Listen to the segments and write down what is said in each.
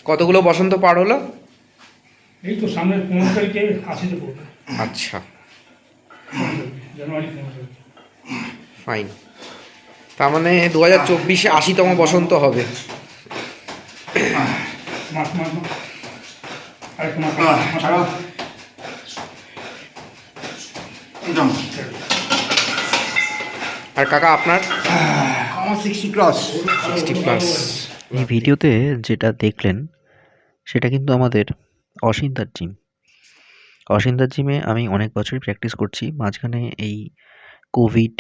কতগুলো বসন্ত পার হলো? এই তো সামনের 15 তারিখে 80-তে পড়বে। আচ্ছা, জানুয়ারি 15 তারিখ। ফাইন। তার মানে 2024-এ 80তম বসন্ত হবে। মাস মাস মাস। আরেকটা মাস ছাড়ো। আর কাকা আপনার? আমার 60 ক্রস। 60+। এই ভিডিওতে যেটা দেখলেন সেটা কিন্তু আমাদের অসিন্দার জিম। অসিন্দার জিমে আমি অনেক বছরই প্র্যাকটিস করছি। মাঝখানে এই কোভিড,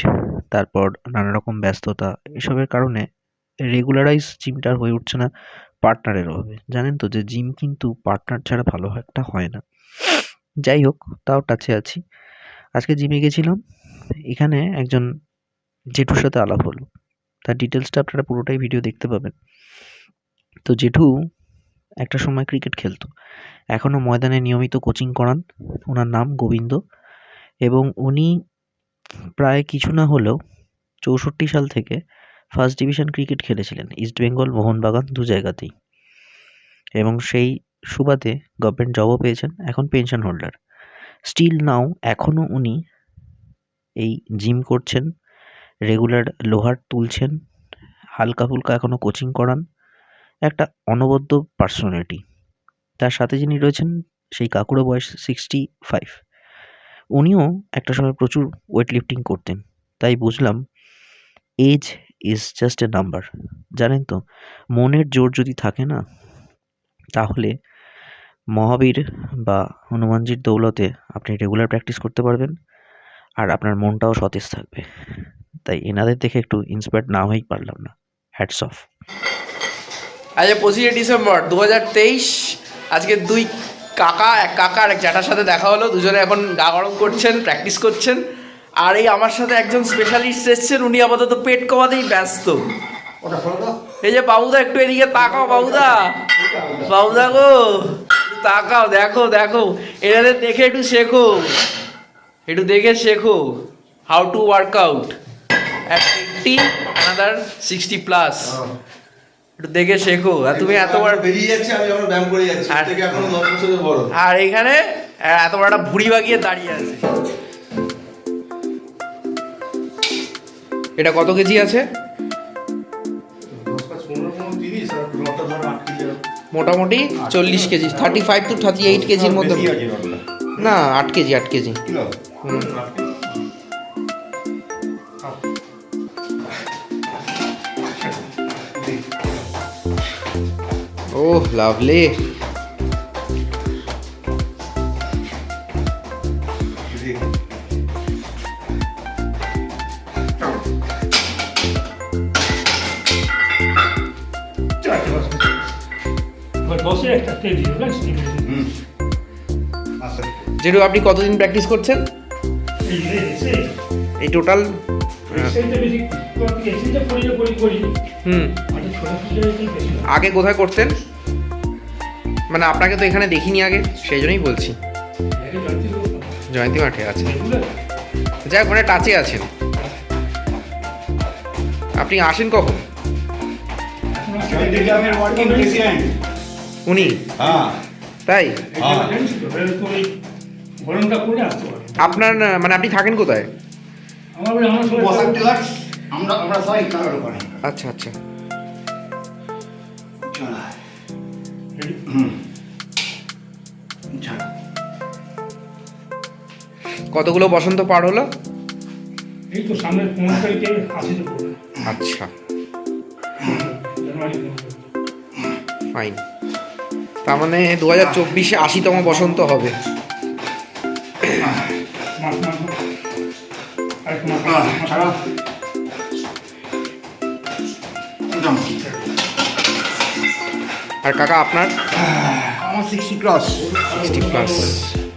তারপর নানা রকম ব্যস্ততা, এসবের কারণে রেগুলারাইজ জিমটা আর হয়ে উঠছে না পার্টনারের অভাবে। জানেন তো যে জিম কিন্তু পার্টনার ছাড়া ভালো একটা হয় না। যাই হোক, তাও টাচে আছি। আজকে জিমে গেছিলাম, এখানে একজন জেঠুর সাথে আলাপ হলো। তার ডিটেলসটা আপনারা পুরোটাই ভিডিও দেখতে পাবেন। তো জেঠু একটা সময় ক্রিকেট খেলতো, এখনও ময়দানে নিয়মিত কোচিং করান। ওনার নাম গোবিন্দ, এবং উনি প্রায় কিছু না হলেও 64 সাল থেকে ফার্স্ট ডিভিশন ক্রিকেট খেলেছিলেন ইস্টবেঙ্গল, মোহনবাগান, দু জায়গাতেই, এবং সেই সুবাদে গভর্নমেন্ট জবও পেয়েছেন, এখন পেনশন হোল্ডার। স্টিল নাও এখনও উনি এই জিম করছেন, রেগুলার লোহার তুলছেন, হালকা ফুলকা এখনও কোচিং করান। একটা অনবদ্য পার্সোনালিটি। তার সাথে যিনি রয়েছেন সেই কাকুরও বয়স 65। উনিও একটা সময় প্রচুর ওয়েট লিফটিং করতেন। তাই বুঝলাম age is just a number. জানেন তো, মনের জোর যদি থাকে না, তাহলে মহাবীর বা হনুমানজির দৌলতে আপনি রেগুলার প্র্যাকটিস করতে পারবেন, আর আপনার মনটাও সতেজ থাকবে। তাই এনাদের দেখে একটু ইন্সপায়ার্ড না হয়েই পারলাম না। Hats off. আজ 25শে ডিসেম্বর 2023। আজকে দুই কাকা, এক কাকা আর এক জ্যাঠার সাথে দেখা হলো। দুজনে এখন গা গরম করছেন, প্র্যাকটিস করছেন। আর এই আমার সাথে একজন স্পেশালিস্ট এসছেন, উনি আপাতত পেট কমাতেই ব্যস্ত। এই যে বাবুদা, একটু এদিকে তাকাও বাবুদা। বাবুদা গো, তাকাও, দেখো দেখো, এনাদের দেখে একটু শেখো, একটু দেখে শেখো how to work out at 80, another 60+। একটু দেখে শেখো। আর তুমি এতবার বেরিয়ে যাচ্ছে, আমি যখন ব্যায়াম করে যাচ্ছি, আর- থেকে এখনো 10 বছরের বড়। আর এখানে এত বড় একটা ভুড়ি বাগিয়ে দাঁড়িয়ে আছে। এটা কত কেজি আছে? 10, 15, 30, আর নটা ধরো 8 কেজি। মোটামুটি 40 কেজি, 35 to 38 কেজির মধ্যে। বেশি আছে নটা। না, 8 কেজি, 8 কেজি। কিলো? হুম। ওহ লাভলি। বসে একটা তেল দিয়ে দেবেন, স্টিম দিয়ে দেবেন। আচ্ছা। যেটু আপনি কতদিন প্র্যাকটিস করছেন এই যে এসে এই টোটাল? এসেটা বেশি করতে, এসেটা করি হুম। মানে ছোট ছোট বেশি না। আগে কোথায় করতেন? মানে আপনাকে তো এখানে দেখিনি আগে, সেই জন্যই বলছি। আগে জানতে হবে তো। জয়ন্তী মাঠে আছে, রেগুলার যাই হোক, মানে টাচে আছেন। আপনি আসেন কখন? গ্রামের ওয়ার্কিং প্রেসিডেন্ট। উনি? হ্যাঁ। তাই? জানিস তো, তো এই গরমটা করে আসতে পারে। আপনার মানে আপনি থাকেন কোথায়? আমার সবাই বসাক টেলার্স, আমরা সবাই কারোর করে। আচ্ছা আচ্ছা। চলা। Ready? ছাড়ো। কতগুলো বসন্ত পার হলো? এই তো সামনের 15 তারিখে 80-তে পড়বে। আচ্ছা, জানুয়ারি 15 তারিখ। ফাইন। তার মানে 2024-এ 80তম বসন্ত হবে। মাস মাস মাস। আরেকটা মাস ছাড়ো। আর কাকা আপনার? আমার 60 ক্রস। 60+।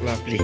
লাভলি।